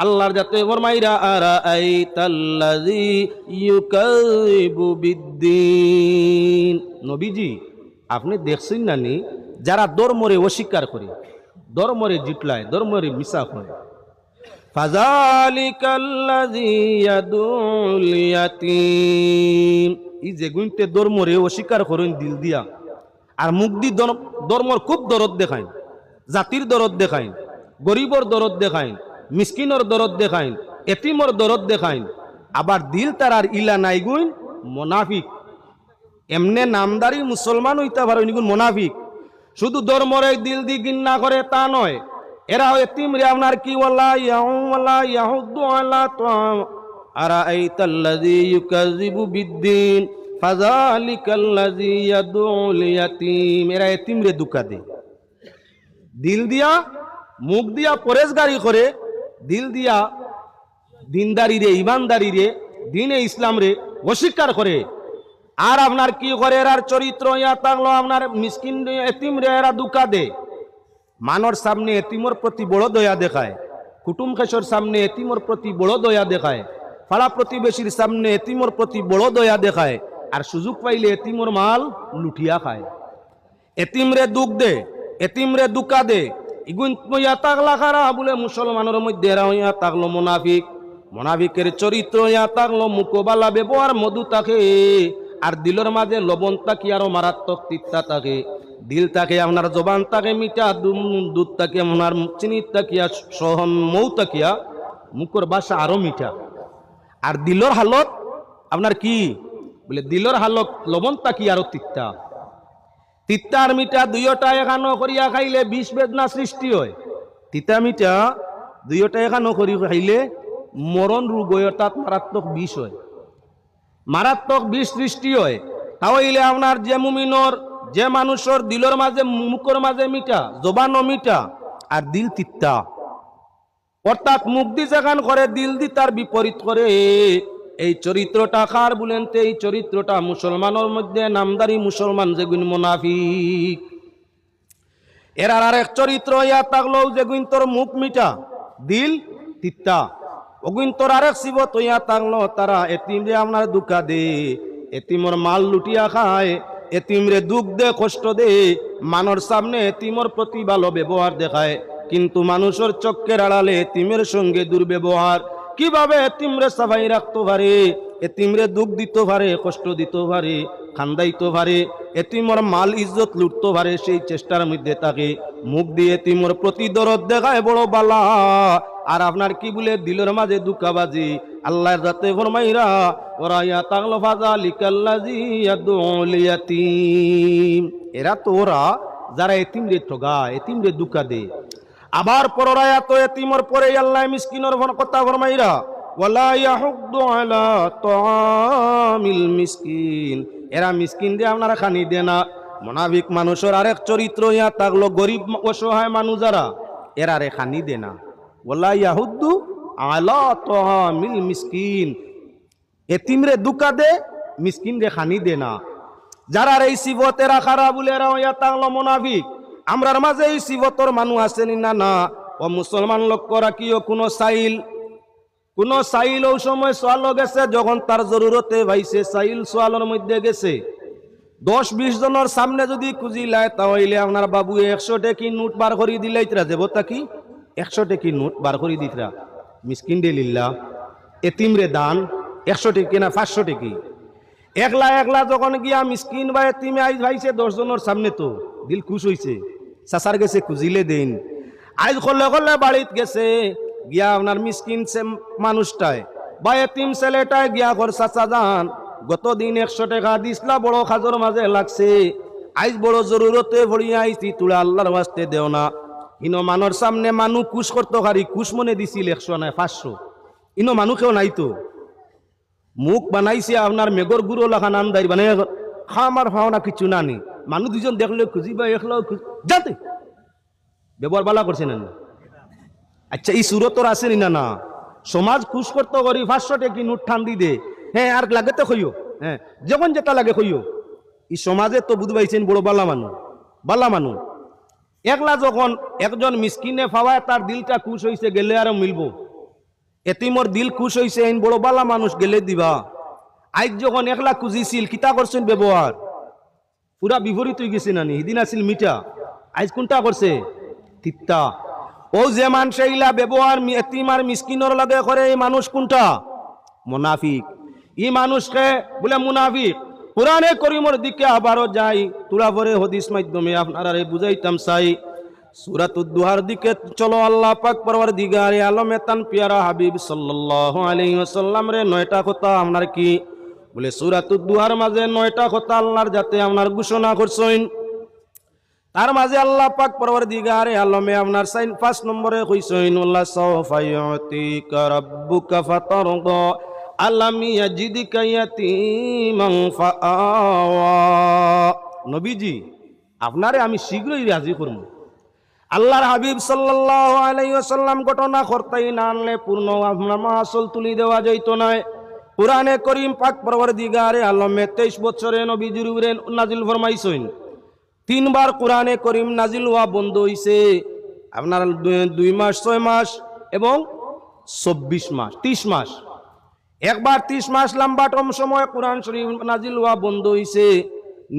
আল্লাহর যাতে ফরমাইরা আরাআইতাল্লাযী ইউকাযযিবু বিদ্দীন, নবীজি আপনি দেখছেন না নি যারা ধর্মরে অস্বীকার করে, ধর্মরে জিটলায়, ধর্মরে মিশা করে। ফাযালিকাল্লাযী ইয়াদউল ইয়াতীম, এই যে গুনতে ধর্মরে অস্বীকার করেন দিল দিয়া, আর মুখ দি ধর্মর খুব দরদ দেখায়, জাতির দরদ দেখায়, গরিবর দরদ দেখায়, মিসকিনর দরদ দেখায়, এতিমর দরদ দেখায়, আবার দিল তার আর ইলা নাই গুণ মুনাফিক। এমনে নামদারি মুসলমান হইতে পারে নিগুন মুনাফিক। শুধু ধর্মরে দিল দি ঘৃণা করে তা নয়, এরা এতিম রে আপনার কি ওয়ালা ইয়াহুদ্দু আলা তাআম আরাআইতাল্লাযী ইউকাযযিবু বিদ্দীন ফাযালিকাল্লাযী ইয়াদউল ইয়াতীম, এরা এতিম রে দুকা দে, দিল দিয়া মুখ দিয়া পরেশগারি করে, দিল দিয়া দিনদারি রে, ইমানদারি রে, দিনে ইসলাম রে অস্বীকার করে। আর আপনার কি করে, এরার চরিত্র ইয়া থাকলো আপনার মিসকিন এতিম রে এরা দুকা দে, মানর সামনে এতিমর প্রতি বড় দয়া দেখায়, কুটুম খেসর সামনে এতিমর প্রতি বড় দয়া দেখায়, পাড়া প্রতিবেশীর সামনে এতিমর প্রতি বড় দয়া দেখায়, আর সুযোগ পাইলে এতিমর মাল লুটিয়া খায়। এতিম রে দুঃখ দে, এতিম রে দুকা দে, ইগুন ইয়া তাকলা খারা বলে মুসলমানের মধ্যে এরা ইয়া তাকলো মুনাফিক। মুনাফিকের চরিত্র ইয়া থাকলো মুখবালা ব্যবহার মধু থাকে, আর দিলের মাঝে লবণ থাকি আরো মারাত্মক তিতা থাকে। দিল থাকে আপনার জবান থাকে মিঠা, দুধ থাকে আপনার চিনি তাকিয়া সহন মৌ তাকিয়া মুখর বাসা আরো মিঠা। আর দিলর হালত আপনার কি বলে, দিলর হালত লবণ তাকি আরো তিতা। তিতা আর মিঠা দুইটা এখানো করিয়া খাইলে বিষ বেদনা সৃষ্টি হয়। তিতা মিঠা দুইটা এখানো করি খাইলে মরণ রোগ হয়, অর্থাৎ মারাত্মক বিষ হয়, মারাত্মক বিষ সৃষ্টি হয়। তাহলে আপনার যে মুমিনর যে মানুষের দিলর মাঝে মুখর মাঝে মিঠা, জবানও মিঠা আর দিল তিতা, অর্থাৎ মুখ দি যেখান করে দিল দি তার বিপরীত করে, এই চরিত্রটা কার বলেন? এই চরিত্রটা মুসলমানের মধ্যে নামদারি মুসলমান যেগুন মুনাফিক। এর আর এক চরিত্র ইয়া থাকলো যেগুন তোর মুখ মিঠা দিল তিতা, ওগুন তোর আরেক সিবত ইয়া থাকলো তারা এতিম রে আপনার দুঃখা দে, এতিমর মাল লুটিয়া খায়, এতিমরে দুঃখ দে কষ্ট দে, মানুষ সামনে এতিমর প্রতি ভালো ব্যবহার দেখায়, কিন্তু মানুষের চক্কের আড়ালে এতিমের সঙ্গে দুর্ব্যবহার। কিভাবে এতিমরে সাফাই রাখতে পারে, এতিমরে দুঃখ দিতে পারে, কষ্ট দিতে পারে, খান্দাইতে পারে, এতিমর মাল ইজ্জত লুটতে পারে, সেই চেষ্টার মধ্যে থাকে। মুখ দিয়ে এতিমর প্রতি দরদ দেখায় বড় বালা, আর আপনার কি বলে দিলের মাঝে দুঃখাবাজি। আল্লাহর রাতে ফরমাইরা ওরা ইয়া তাগলো ফাযালিকাল্লাযী ইয়াদউল ইয়াতীম, এরা তো ওরা যারা এতিমরে ঠগা, এতিমরে দুঃখা দে। আবার পররায়া তো এতিমর পরে আল্লাহ মিসকিনের কথা ফরমাইরা ওয়ালা ইয়াহুদ্দু আলা তাআমিল মিসকিন, এরা মিসকিন দিয়ে আপনারা খানি দে না। মুনাফিক মানুষের আরেক চরিত্র ইয়া থাকলো গরিব অসহায় মানুষ যারা, এরা রে খানি দে না। ওয়ালা ইয়াহুদ্দু আলা তাআমিল মিসকিন, এতিমরে দুকা দে, মিসকিন রে খানি দে না। যারা এই সিফত এরা খারাপ বলে এরা ইয়া থাকলো মুনাফিক। আমরার মাঝে এই সিফতর মানুষ আছেনি না? না। ও মুসলমান লক্ষ্য রাখিও, কোন সাইল ওই সময় সোয়ালো গেছে যখন তার জরুরতে ভাইছে, সাইল সোয়ালোর মধ্যে গেছে 10-20 জনের সামনে যদি খুঁজি লাই, তাহলে আপনার বাবু 100 টাকি নোট বার করি দিলাইতরা যাবো, তাকি 100 টাকি নোট বার করি দিতরা। মিসকিন দে লিল্লাহ, এতিম রে দান 100 টাকি না 500 টাকি। একলা যখন গিয়া মিসকিন বা এতিমে আইজ ভাইছে 10 জনের সামনে, তো দিল খুশ হইছে, চাচার গেছে খুঁজিলে দেন। আইজ করলে বাড়িত গেছে গিয়া আপনার মিসকিন মানুষটায় বা এতিম ছেলেটায় গিয়া কর চাচা যান, গতদিন 100 টাকা দিসলা, বড় খাজর মাঝে লাগছে, আইজ বড় জরুরতে ভরিয়া আইছি, তুলা আল্লাহর ওয়াস্তে দেও না। ইনো মানুষ সামনে মানুষ কুশ করতে পারি, কুশ মনে দিছিল 100 নয় 500, ইনো মানুষ কেউ নাই তো। মুখ বানাইছে আপনার মেঘর গুঁড়ো লাখা নামদারি, মানে খামার ভাওনা কিছু নানি। মানুষ দুজন দেখলে খুঁজিবা, একলাও যাতে ব্যবহার বালা করছে না। আচ্ছা, এই সুরতর আছে না? না, সমাজ খুশ করতে করি 500 টাকি নোট ঠান দি দে, হ্যাঁ আর লাগে তো কইও, হ্যাঁ যখন যেটা লাগে কইও। এই সমাজে তো বুঝ পাইছেন বড় বালা মানুষ। একলা যখন একজন মিসকিনে পাওয়ায় তার দিলটা খুশ হইছে, গেলে আর মিলবো। এতিমর দিল খুশ হইছে, এই বড় বালা মানুষ গেলে দিবা। আইজ যখন একলা খুঁজিছিল, কিতা করছেন ব্যবহার পুরা বিপরীত হয়ে গেছে নানি। সেদিন আছিল মিঠা, আইজ কোনটা করছে তিতা। ও যে মানুষ এইলা ব্যবহার এতিম আর মিসকিনর লাগে করে, এই মানুষ কোনটা? মুনাফিক। এই মানুষকে বলে মুনাফিক। কুরআনে কারীমের দিকে আবারও যাই, তুলা পরে হাদিস মাধ্যমে আপনারা বুঝাইতাম চাই। সূরাতুদ দুহার দিকে চলো। আল্লাহ পাক পরওয়ারদিগারে আলম এতান পিয়ারা হাবিব সাল্লাল্লাহু আলাইহি ওয়াসাল্লাম রে 9টা কথা আপনার কি বলে, সূরাতুদ দুহার মাঝে 9টা কথা আল্লাহর যাতে আপনার ঘোষণা করছেন। তার মাঝে আল্লাহ পাক পরওয়ারদিগারে আলমে আপনার 5 নম্বরে কইছেন, আল্লাহ সাওফা ইউতিকা রাব্বুকা ফাতারদা আলাম ইয়াজিদিকা ইয়াতীমান ফাআওয়া। নবীজি, আপনারে আমি শীঘ্রই রাজি করব। আল্লাহর হাবিব সাল্লাল্লাহু আলাইহি ওয়াসাল্লাম ঘটনা করতেই না আনলে পূর্ণ আপনার মাসল তুলি দেওয়া যাইতো না। কুরআনে কারীম পাক পরওয়ারদিগারে আলমে 23 বছরে নবীজির উপরে নাজিল ফরমাইছেন। 3 বার কুরআনে কারীম নাজিল হওয়া বন্ধ হইছে। আপনার 2 মাস 6 মাস এবং 24 মাস 30 মাস। একবার 30 মাস লম্বা সময় কুরআন শরীফ নাজিল হওয়া বন্ধ হইছে।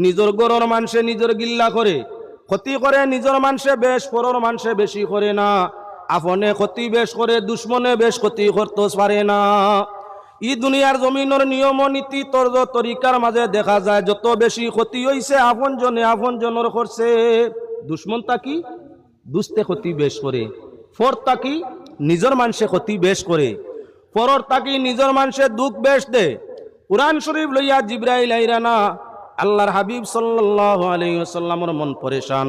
নিজের গরর মানুষে নিজের গিল্লা করে, ক্ষতি করে নিজের মানুষে বেশ, পরের মানুষে বেশি করে না। আপনে ক্ষতি বেশ করে দুশ্মনে বেশ ক্ষতি করতে পারে না। ই দুনিয়ার জমিনের নিয়ম নীতি তর্জ তরিকার মাঝে দেখা যায় যত বেশি ক্ষতি হইছে আপন জনের করছে। দুশ্মন তাকি দুস্তে ক্ষতি বেশ করে, ফর তাকি নিজের মানুষে ক্ষতি বেশ করে, পরর তাকি নিজের মানুষে দুঃখ বেশ দে। কুরআন শরীফ লইয়া জিবরাইল আইরানা আল্লাহর হাবিব সাল্লাল্লাহু আলাইহি ওয়াসাল্লামের মন পরেশান।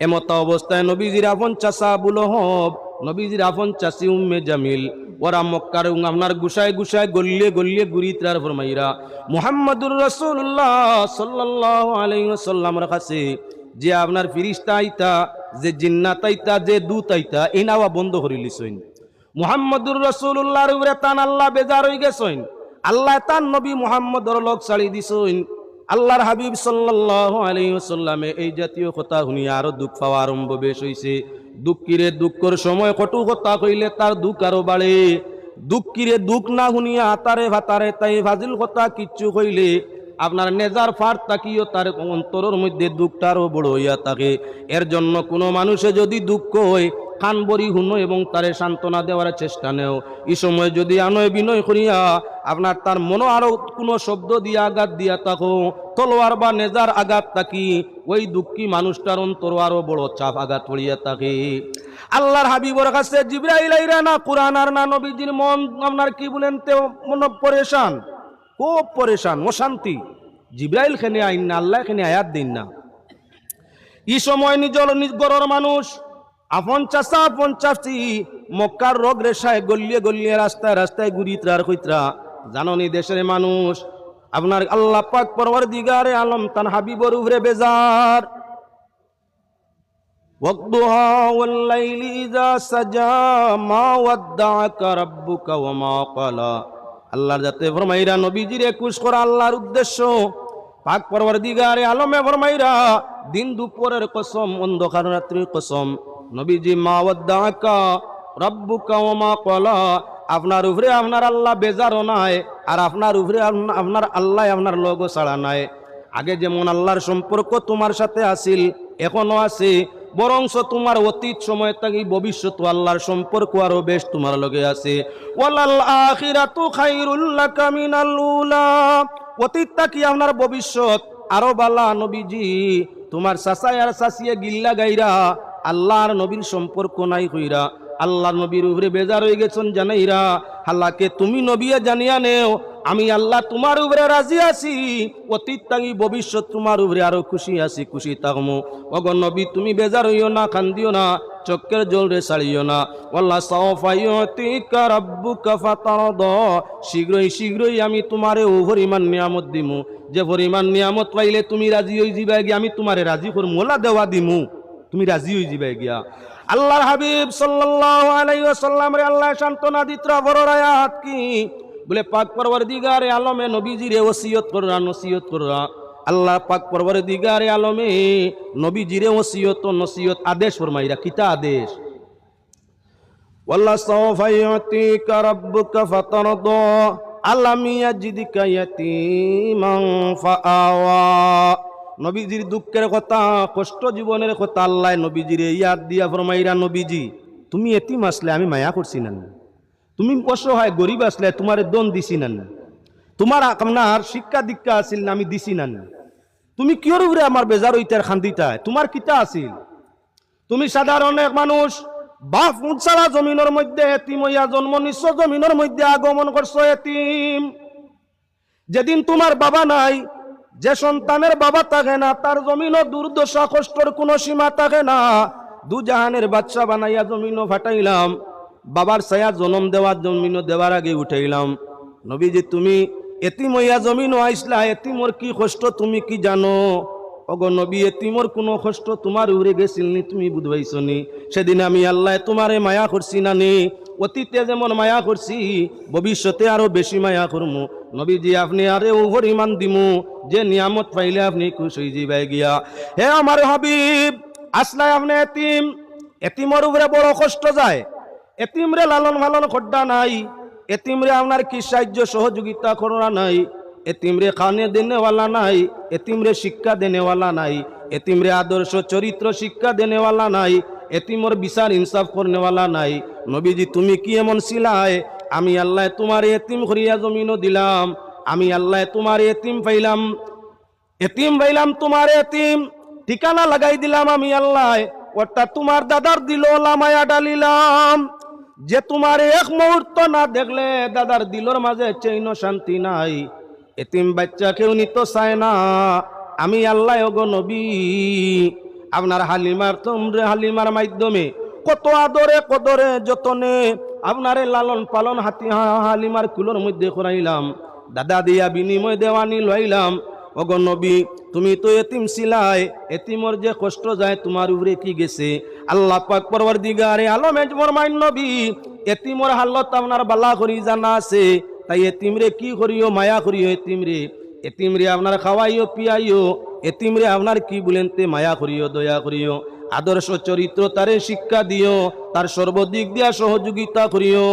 এমত অবস্থায় নবীজির আপন চাচা আবু লহব, নবীজির আপন চাচি উম্মে জামিল, ওরা মক্কার আপনার গুসায় গুসায় গলিয়ে গলিয়ে গুরিতরার ফরমাইরা মুহাম্মদুর রাসূলুল্লাহ সাল্লাল্লাহু আলাইহি ওয়াসাল্লামের কাছে যে আপনার ফিরিস্তা আইতা, যে জিন্নাত আইতা, যে দূত আইতা, এই নাওয়া বন্ধ করে লিছইন। মুহাম্মদুর রাসূলুল্লাহর উপরে তান আল্লাহ বেজার হয়ে গেছেন, আল্লাহ তান নবী মুহাম্মদর লোক ছাড়ি দিছেন। আল্লাহর হাবিব সাল্লাল্লাহু আলাইহি ওয়াসাল্লামে এই জাতীয় কথা শুনিয়া আরো দুঃখ পাওয়া আরম্ভ বেশ হইছে। দুঃখীরে দুঃখের সময় কটু কথা কইলে তার দুঃখ আরো বাড়ে। দুঃখীরে দুঃখ না শুনিয়া আতারে ভাতারে তাই ফাজিল কথা কিচ্ছু কইলে আপনার নেজার ফাট তাকিও তার অন্তরের মধ্যে দুঃখটা আরো বড় হইয়া থাকে। এর জন্য কোনো মানুষে যদি দুঃখ হয় কান বরি হুনো এবং তারে সান্ত্বনা দেওয়ার চেষ্টা নেও। এই সময় যদি আনয় বিনয় করিয়া আপনার তার মনো আরো কোনো শব্দ দিয়া আঘাত দিয়া থাকো, তলোয়ার বা নেজার আঘাত থাকি, ওই দুঃখী মানুষটার অন্তর আরো বড় চাপ আঘাত পড়িয়া থাকে। আল্লাহর হাবিবর কাছে জিবরাইল আইরা না কুরআন আর না নবীজির মন আপনার কি বলেন তে মন পরেশান, খুব পরেশান, অশান্তি। জিবরাইল খেনে আইন না, আল্লাহ খেনে আয়াত দিন না। এই সময় নিজের গরর মানুষ আপন চাচা আপন চাচি মক্কার রোগ রেশায় গলিয়ে গলিয়ে রাস্তায় রাস্তায় গুরিতরার কইতরা। জাননি দেশের মানুষ আপনার আল্লাহ পাক পরওয়ারদিগারে আলম তান হাবিবর উপরে বেজার। ওয়াকদুহা ওয়াল লাইলি ইযা সাজা মা ওয়াদ্দাআকা রাব্বুকা ওয়া মা ক্বালা। আল্লাহর যাতে ফরমাইরা নবীজিরে খুশ করা আল্লাহর উদ্দেশ্য। পাক পরওয়ারদিগারে আলমে ফরমাইরা দিন দুপুরের কসম, অন্ধকার রাত্রির কসম, নবীজি মা ওয়াদ্দাআকা রাব্বুকা ওয়া মা ক্বালা, আপনার উপরে আপনার আল্লাহ বেজারও নাই, আর আপনার উপরে আপনার আল্লাহ আপনার লগো ছাড়া নাই। আগে যেমন আল্লাহর সম্পর্ক তোমার সাথে আছিল এখনো আছে, বরংস তোমার অতীত সময় থেকে ভবিষ্যৎ আল্লাহর সম্পর্ক আরো বেশ তোমার লগে আছে। ওয়ালাল আখিরাতু খায়রুল লাকা মিনাল উলা, অতীত থেকে আপনার ভবিষ্যৎ আরো বালা। নবীজি তোমার চাচাই আর চাচিয়ে গিল্লা গাইরা আল্লাহর নবীর সম্পর্ক নাই কইরা আল্লাহর নবীর উপরে বেজার হয়ে গেছেন জানাইরা। হালাকে তুমি নবীয়ে জানিয়া নেও আমি আল্লাহ তোমার উপরে রাজি আছি, অতীত তাগি ভবিষ্যৎ তোমার উপরে আরো খুশি আছি, খুশি থাকমু। ওগো নবী তুমি বেজার হইও না, কান্দিও না, চক্কের জল রে ছাড়িও না। ওয়াল্লাহ সাওফা ইউতিকা রাব্বুকা ফাতারদা, শীঘ্রই শীঘ্রই আমি তোমারে ও পরিমাণ নিয়ামত দিমু, যে পরিমাণ নিয়ামত পাইলে তুমি রাজি হই যাবা গিয়া, আমি তোমারে রাজি করমু, মোলা দেওয়া দিমু, তুমি রাজি হই যাবা গিয়া। আল্লাহর হাবিব সাল্লাল্লাহু আলাইহি ওয়াসাল্লাম রে আল্লাহ সান্তনা দিত্রা বড় আয়াত কি বলে পাক পরওয়ারদিগারে আলমে নবীজিরে ওসিয়ত কররা, নসিহত কররা। আল্লাহ পাক পরওয়ারদিগারে আলমে নবীজিরে ওসিয়ত নসিহত আদেশ ফরমাইরা। কিতা আদেশ? ওয়াল্লাহ সাওফা ইউতিকা রাব্বুকা ফাতারদা আলাম ইয়াজিদিকা ইয়াতীমান ফাআওয়া। নবীজির দুঃখের কথা, কষ্ট জীবনের কথা আল্লাহ নবীজিরে ইয়াদ দিয়া ফরমাইরা, নবীজি তুমি এতিম আসলে আমি মায়া করছি না, তুমি অসহায় গরিব আসলে তোমার দন দিছি না, তোমার আপনার শিক্ষা দীক্ষা আসিল না আমি দিছি না, তুমি কিয়র উপরে আমার বেজার হইতার খান্দিতা, তোমার কিতা আসিল? তুমি সাধারণ এক মানুষ, বাপ উঁচালা জমিনের মধ্যে এতিম হইয়া জন্ম নিচ্ছ, জমিনের মধ্যে আগমন করছো এতিম। যেদিন তোমার বাবা নাই, যে সন্তানের বাবা থাকে না তার জমিনও দুর্দশা কষ্টর কোনো সীমা থাকে না। দু জাহানের বাদশা বানাইয়া জমিনও ফাটাইলাম, বাবার ছায়া জন্ম দেওয়ার জমিনও দেওয়ার আগে উঠাইলাম। নবীজি তুমি এতিম হইয়া জমিনও আইসলা, এতিমর কি কষ্ট তুমি কি জানো? ওগো নবী এতিমর কোনো কষ্ট তোমার উড়ে গেছিল নি, তুমি বুঝবাইছো নি? সেদিন আমি আল্লাহ তোমারে মায়া করছি না নি? অতীতে যেমন মায়া করছি ভবিষ্যতে আরো বেশি মায়া করমু। নবীজি আপনি আরে ওভর ইমান দিমু, যে নিয়ামত পাইলে আপনি খুশ হয়ে যাইবা গিয়া। হে আমার হাবিব আসলাই আপনি এতিম, এতিমর উপরে বড় কষ্ট যায়। এতিমরে লালন পালন খড্ডা নাই, এতিমরে আপনার কি সাহায্য সহযোগিতা করা নাই, এতিমরে খানে দেনেওয়ালা নাই, এতিমরে শিক্ষা দেনেওয়ালা নাই, এতিমরে আদর্শ চরিত্র শিক্ষা দেনেওয়ালা নাই, এতিমর বিচার ইনসাফ করনেওয়ালা নাই। নবীজি তুমি কি এমন ছিলাই? আমি আল্লাহ তোমার এতিম করিয়া জমিনও দিলাম, আমি আল্লাহ তোমার এতিম পাইলাম, তোমার এতিম ঠিকানা লাগাই দিলাম আমি আল্লাহ। অর্থাৎ তোমার দাদার দিল লামায়া ডালিলাম, যে তোমার এক মুহূর্ত না দেখলে দাদার দিলর মাঝে চেইন শান্তি নাই। এতিম বাচ্চা কেউ নিত চায় না, আমি আল্লাহ ওগো নবী আপনার হালিমার মাধ্যমে কত আদরে কদরে যতনে আপনারে লালন পালন হালিমার কুলোর মধ্যে করাইলাম, দাদা দিয়া বিনিময় দেওয়ানি লইলাম। ওগো নবী তুমি তো এতিম ছিলাই, এতিমর যে কষ্ট যায় তোমার উপরে কি গেছে? আল্লাহ পাক পরওয়ারদিগারে আলমে ফরমায় নবী এতিমর হালত আপনার বালা করি জানা আছে, তাই এতিমরে কি করিও? মায়া করিও এতিমরে আপনার খাওয়াইও পিয়াইও, এতিমরে আপনার কি বলেন তে মায়া করিও, দয়া করিও, আদর্শ চরিত্র তারে শিক্ষা দিও, তার সর্বদিক দিয়া সহযোগিতা করিও।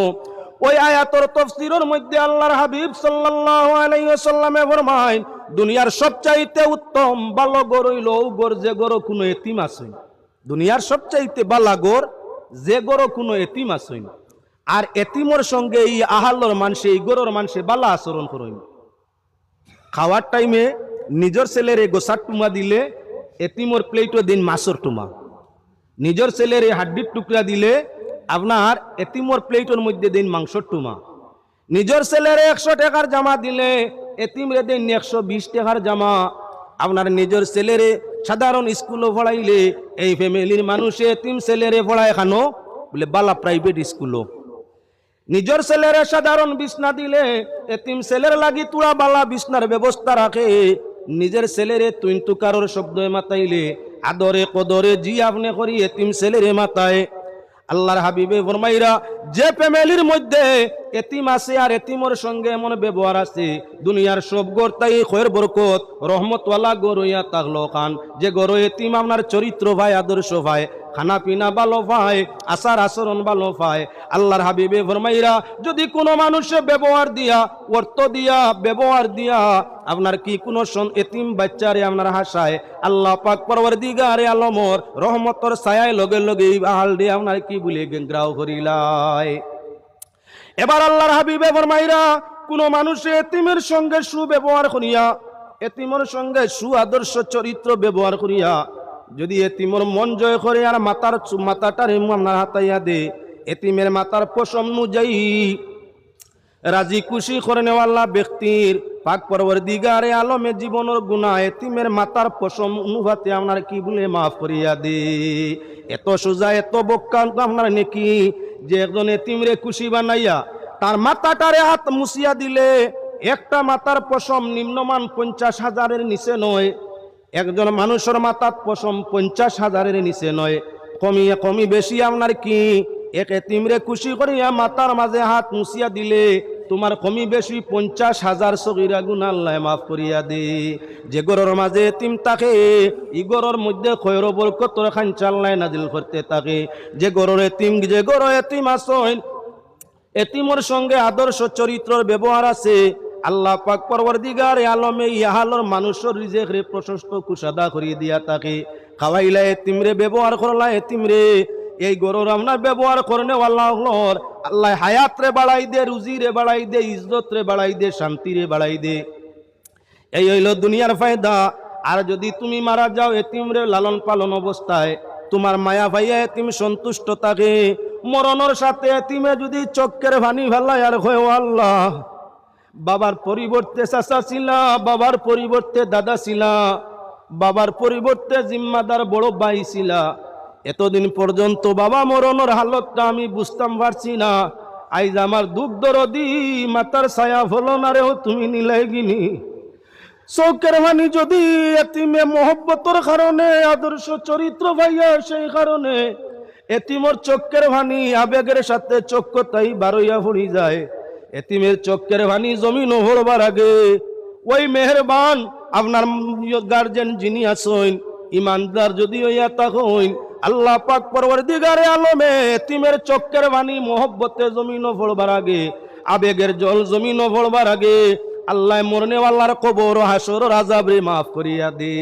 ওই আয়াতর তাফসীরের মধ্যে আল্লাহর হাবিব সাল্লাল্লাহু আলাইহি ওয়াসাল্লামে ফরমায় দুনিয়ার সবচাইতে উত্তম ভালো গর হইল গর যে গর কোনো এতিম আছে। দুনিয়ার সবচাইতে ভালো গর যে গর কোনো এতিম আছে। আর এতিমর সঙ্গে এই আহাল্লর মানুষে এই গরর মানুষে ভালো আচরণ করইন। খাওয়ার টাইমে নিজের ছেলেরে গোসার টুমা দিলে এতিমর প্লেটও দিন মাছর টুমা, নিজের ছেলেরে হাড্ডির টুকরা দিলে আপনার এতিমর প্লেটের মধ্যে দিন মাংসর টুমা, নিজের ছেলেরে 100 টাকার জামা দিলে এতিমরে দিন 120 টাকার জামা। আপনার নিজের ছেলেরে সাধারণ স্কুলও পড়াইলে এই ফ্যামিলির মানুষে এতিম ছেলেরে পড়ায় খানো বলে বালা প্রাইভেট স্কুলও। নিজের ছেলেরে সাধারণ বিছনা দিলে এতিম ছেলের লাগি তুড়া বালা বিছনার ব্যবস্থা রাখে। নিজের ছেলেরে তুইন তুকারর শব্দ মাতাইলে আদরে কদরে জি আপনি করি এতিম ছেলেরে মাতায়। আল্লাহর হাবিবে ফরমাইরা যে ফ্যামিলির মধ্যে এতিম আছে আর এতিমর সঙ্গে এমন ব্যবহার আছে, দুনিয়ার সব গর তাই খয়ের বরকত রহমতওয়ালা গর হইয়া থাকলো খান। যে গর এতিম আপনার চরিত্র ভাই, আদর্শ ভাই, খানা পিনা ভালো পায়, আচার আচরণ ভালো পায়। আল্লাহর হাবিবে ফরমাইরা যদি কোনো মানুষে ব্যবহার দিয়া অর্থ দিয়া ব্যবহার দিয়া আপনার কি কোনো এতিম বাচ্চারে আপনার হাসায়, আল্লাহ পাক পরওয়ারদিগারে আলমর রহমতর ছায়ায় লগে লগে আহাল দিয়ে আপনার কি বলে গ্রাও করিলাই। এবার আল্লাহর হাবিবে ফরমাইরা কোনো মানুষে এতিমের সঙ্গে সুব্যবহার করিয়া, এতিমের সঙ্গে সুআদর্শ চরিত্র ব্যবহার করিয়া যদি এতিমর মন জয় করে আর মাথাটারে আপনার হাতাইয়া দে, এতিমের মাথার পশম অনুযায়ী রাজি খুশি করে নেওয়াল্লা ব্যক্তির পাক পরওয়ারদিগারে আলমে জীবনের গুনাহ এতিমের মাথার পশম অনুভাতে আপনার কি বলে মাফ করিয়া দে। এত সোজা এত বক্কান্ত আপনার নাকি যে একজন এতিমরে খুশি বানাইয়া তার মাথাটারে হাত মুছিয়া দিলে একটা মাথার পশম নিম্নমান 50,000-এর নিচে নয়, একজন মানুষের মাথার পশম 50,000-এর নিচে নয়, কমি বেশি আপনার কি এক এতিমরে খুশি করিয়া মাথার মাঝে হাত মুছিয়া দিলে তোমার কমি বেশি 50,000 সগীরা গুনাহ আল্লাহ মাফ করিয়া দে। যে গরর মাঝে এতিম থাকে ই গরর মধ্যে খয়র বরকতর খাঞ্চা আল্লাহ নাজিল করতে থাকে। যে গরর এতিম আসেন এতিমর সঙ্গে আদর্শ চরিত্রের ব্যবহার আছে, আল্লাহ পাক পরওয়ারদিগারে আলমে ইহালর মানুষের রিজেকরে প্রশস্ত কুশাদা করিয়ে দিয়া থাকে। খাওয়াইলা এতিমরে ব্যবহার করলা এতিমরে, এই গরুর আপনার ব্যবহার করনে আল্লাহর আল্লাহ হায়াত রে বাড়াই দে, রুজি রে বাড়াই দে, ইজ্জত রে বাড়াই দে, শান্তি রে বাড়াই দে। এই হইল দুনিয়ার ফায়দা। আর যদি তুমি মারা যাও এতিম রে লালন পালন অবস্থায় তোমার মায়া ভাইয়া এতিম সন্তুষ্ট থাকে, মরণের সাথে এতিমে যদি চক্কের ভানি ফেলায় আর হয় আল্লাহ বাবার পরিবর্তে চাচা ছিলা, বাবার পরিবর্তে দাদা ছিলা, বাবার পরিবর্তে জিম্মাদার বড় ভাই ছিলা, এতদিন পর্যন্ত বাবা মরণের হালতটা আমি বুঝতাম পারছি না, আইজ আমার দুঃখ দরদি মাতার ছায়া হলো না রেও তুমি নিলাই গিনি। চৌকের ভানি যদি এতিমে মহব্বতর কারণে আদর্শ চরিত্র ভাইয়া সেই কারণে এতিমর চক্কের ভানি আবেগের সাথে চক্ক তাই বারইয়া পড়ি যায়। এতিমের চক্কের ভানি জমিন ভরবার আগে ওই মেহেরবান আপনার গার্জেন যিনি আছেন ইমানদার যদি হইয়া থাকেন আল্লাহ পাক পরওয়ারদিগারে আলমে এতিমের চক্কের ভানি মহব্বতে জমিন ভরবার আগে আবেগের জল জমিন ভরবার আগে আল্লাহ মরনেওয়ালার কবর হাসর আযাবরে মাফ করিয়া দে।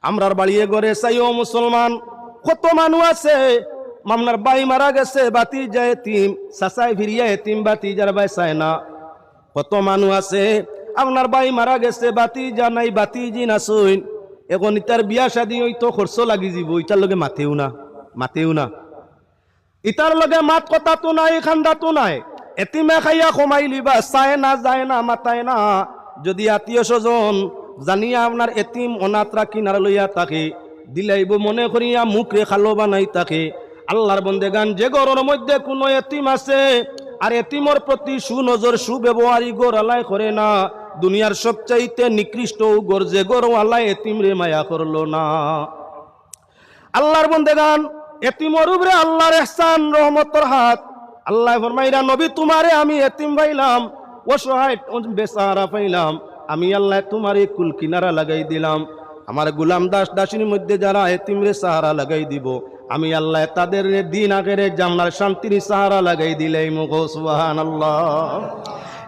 আমরার বাড়িয়ে ঘরে চাইও মুসলমান কত মানুষ আছে আপনার বাই মারা গেছে বাতি যায় এতিম চাচাই ফিরিয়া এতিম বাতি যার বাই চায় না। কত মানুষ আছে আপনার বাই মারা গেছে বাতি যা নাই বাতি জি নাচইন এখন ইতার বিয়া শাদী হইতো খরচ লাগি যাব ইটার লগে মাতেও না ইটার লগে মাত কথা তো নাই খান্দা তো নাই। এতিমে খাইয়া কমাই লিবা চায় না যায় না মাতায় না। যদি আত্মীয় স্বজন জানিয়া আপনার এতিম অনাথরা কিনার লইয়া তাকে দিলাইব মনে করিয়া মুখে খালো বানাই তাকে। আল্লাহর বন্দেগান যে ঘরের মধ্যে কোনো এতিম আছে আর এতিমর প্রতি সুনজর সুব্যবহারী গড় আলাই করে না, দুনিয়ার সবচাইতে নিকৃষ্ট গড় যে গড় আল্লাহ এতিম রে মায়া করলো না। আল্লাহর বন্দেগান এতিমর উপরে আল্লাহর ইহসান রহমতের হাত। আল্লাহ ফরমাইরা নবী তোমারে আমি এতিম পাইলাম অসহায় বেচারা পাইলাম, আমি আল্লাহ তোমারে কুল কিনারা লাগাই দিলাম। আমার গুলাম দাস দাসীর মধ্যে যারা এতিমরে সাহারা লাগাই দিব আমি আল্লাহ তাদের দিন আখেরে জান্নার শান্তির সাহারা লাগাই দিলাই মুখ সুবহানাল্লাহ।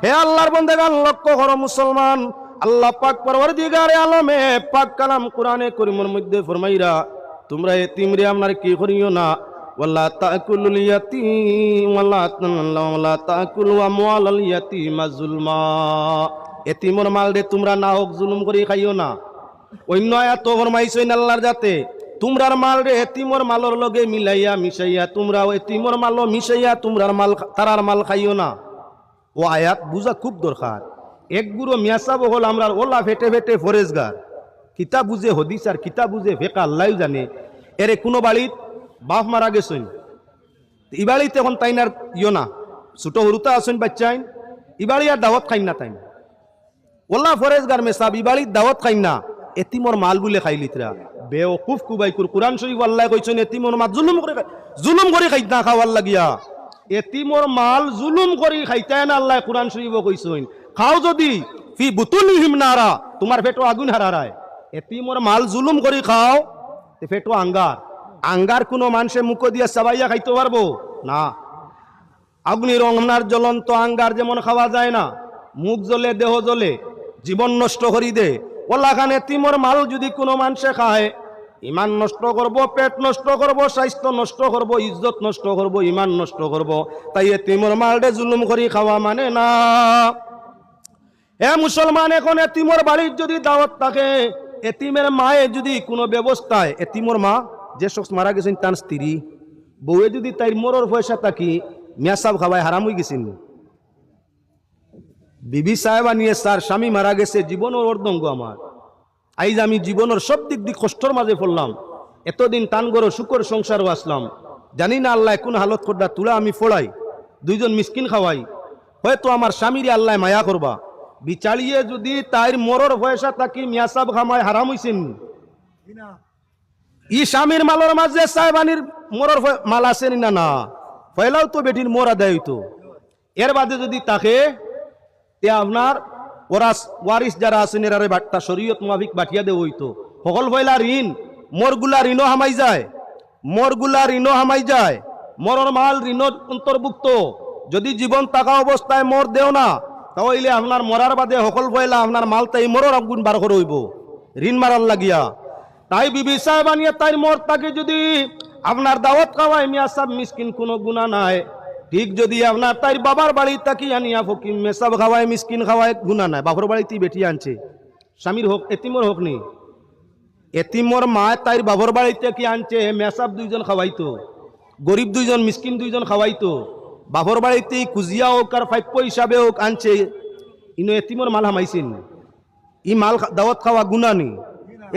হে আল্লাহর বান্দাগণ লক্ষ্য করো মুসলমান, আল্লাহ পাক পরওয়ারদিগারে আলমে পাক কালাম কোরআনে কারীমের মধ্যে ফরমাইরা তোমরা এতিমরে আপনার কি করিও না, ওয়ালা তাকুলুল ইয়াতীম ওয়ালা তাকুলু আমওয়ালাল ইয়াতীম যুলমা। এতিমর মাল রে তোমরা না হোক জুলুম করে খাইও না। অন্য আয়াত ফরমাইছেন আল্লাহর যাতে তোমরার মাল রে এতিমর মালর লগে মিলাইয়া মিশাইয়া তোমরা এতিমর মাল মিশাইয়া তোমরার মাল তারার মাল খাইও না। ও আয়াত বুঝা খুব দরকার। এক গুরু মিয়াসাব হল আমরা ওলা ফেটে ফেটে ফরেজগার, কিতা বুঝে হদিস আর কিতা বুঝে ফেকা আল্লাহ জানে। এরে কোনো বাড়িত বাপ মারা গেছেন, ই বাড়িতে এখন তাইনার ইয় না ছোট হরুতা আছেন বাচ্চাইন, ই বাড়ি আর দাওয়াত খাইন না তাইন ওলা ফরেজগার মেসাব ই বাড়ির দাওয়াত খাইন না, এতিমর মাল বলে খাইলিতরা বেওকুফ কুবাইকুর। কোরআন শরীফ আল্লাহ কইছেন এতিমর মাল জুলুম করে খাইত না খাওয়ার লাগিয়া। এতিমর মাল জুলুম করে খাইতায় না আল্লাহ কোরআন শরীফ কইছেন। খাও যদি ফি বুতুনিহিম নারা তোমার পেটো আগুন হারারায়। এতিমর মাল জুলুম করে খাও তে পেটো আঙ্গার কোনো মানুষে মুখ দিয়া চাবাইয়া খাইতে পারবো না। আগুনি রঙনার জ্বলন্ত আঙ্গার যেমন খাওয়া যায় না, মুখ জ্বলে দেহ জ্বলে জীবন নষ্ট করি দে। ওলাখানে এতিমর মাল যদি কোনো মানুষে খায় ইমান নষ্ট করব, পেট নষ্ট করব, স্বাস্থ্য নষ্ট করব, ইজ্জত নষ্ট করব, ইমান নষ্ট করব। তাই এতিমর মালডে জুলুম করি খাওয়া মানে না। এ মুসলমান এখন এতিমর বাড়ির যদি দাওয়াত থাকে, এতিমের মায়ে যদি কোনো ব্যবস্থায় এতিমর মা যে শখস মারা গেছেন তার স্ত্রী বউয়ে যদি তাই মরর পয়সা থাকি মিয়া সাহেব খাওয়ায় হারাম হয়ে গেছেন। বিবি সাহেব আনিয়ে স্যার স্বামী মারা গেছে জীবনের অর্ধঙ্গ আমার, আইজ আমি জীবনের সব দিক দিয়ে কষ্টর মাঝে পড়লাম, এতদিন টান গড়ো শুকর সংসারও আসলাম, জানি না আল্লাহ কোন হালত করদা তুলা আমি ফোড়াই দুইজন মিসকিন খাওয়াই, হয়তো আমার স্বামীর আল্লাহ মায়া করবা। বিচালিয়ে যদি তাইর মরর পয়সা থাকি মিয়া সাহেব খামায় হারাম হইছেন। ই স্বামীর মালর মাঝে সাহেবানির মরর মাল আছে না না পয়লাও তো বেটির মোরা দেয় হইতো। এর বাদে যদি তাকে আপনার ওয়ারিস যারা আছেন এরারে বাট্টা শরীয়ত মাফিক বাটিয়া দেব হইতো। সকল পয়লা ঋণ মোরগুলা ঋণও হামাই যায়, মরর মাল ঋণ অন্তর্ভুক্ত। যদি জীবন থাকা অবস্থায় মর দেও না তাহলে আপনার মরার বাদে সকল পয়লা আপনার মাল তাই মরর আগুন বার করে হইব ঋণ মারার লাগিয়া। তাই বিবি সাহেব আনিয়ে তাই মর তাকে যদি আপনার দাওয়াত খাওয়ায় মিয়া সাহেব মিসকিন কোনো গুনাহ নাই। ঠিক যদি আপনার তাই বাবার বাড়ি তাকি আনিয়া ফকির মেসাব খাওয়ায় মিসকিন খাওয়ায় গুনাহ নাই। বাবার বাড়িতেই বেটি আনছে স্বামীর হোক এতিমর হোক নি, এতিমর মা তাই বাবার বাড়িতে কি আনছে মেসাব দুইজন খাওয়াইতো, গরিব দুইজন মিসকিন দুইজন খাওয়াইতো। বাবার বাড়িতেই কুজিয়া হোক আর ফাইপ্য হিসাবে হোক আনছে, ইনো এতিমর মাল হামাইছেন। ই মাল দাওয়াত খাওয়া গুনাহ নি,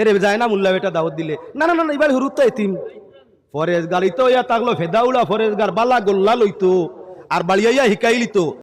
এরে যায় না মুল্লা বেটা দাওয়াত দিলে না না না এবার হুরুত এতিম ফরেজ গাড়িতে ইয়া থাকলো ফেদাউলা ফরেজগার বালা গোল্লা লইতো আর বাড়িয়াইয়া শিকাই লিতো।